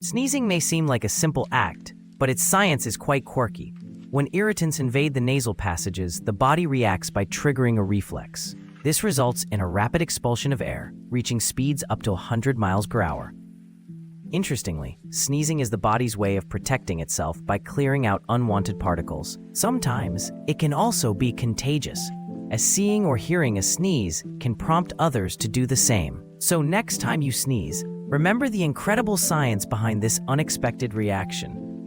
Sneezing may seem like a simple act, but its science is quite quirky. When irritants invade the nasal passages, the body reacts by triggering a reflex. This results in a rapid expulsion of air, reaching speeds up to 100 miles per hour. Interestingly, sneezing is the body's way of protecting itself by clearing out unwanted particles. Sometimes, it can also be contagious, as seeing or hearing a sneeze can prompt others to do the same. So next time you sneeze, remember the incredible science behind this unexpected reaction.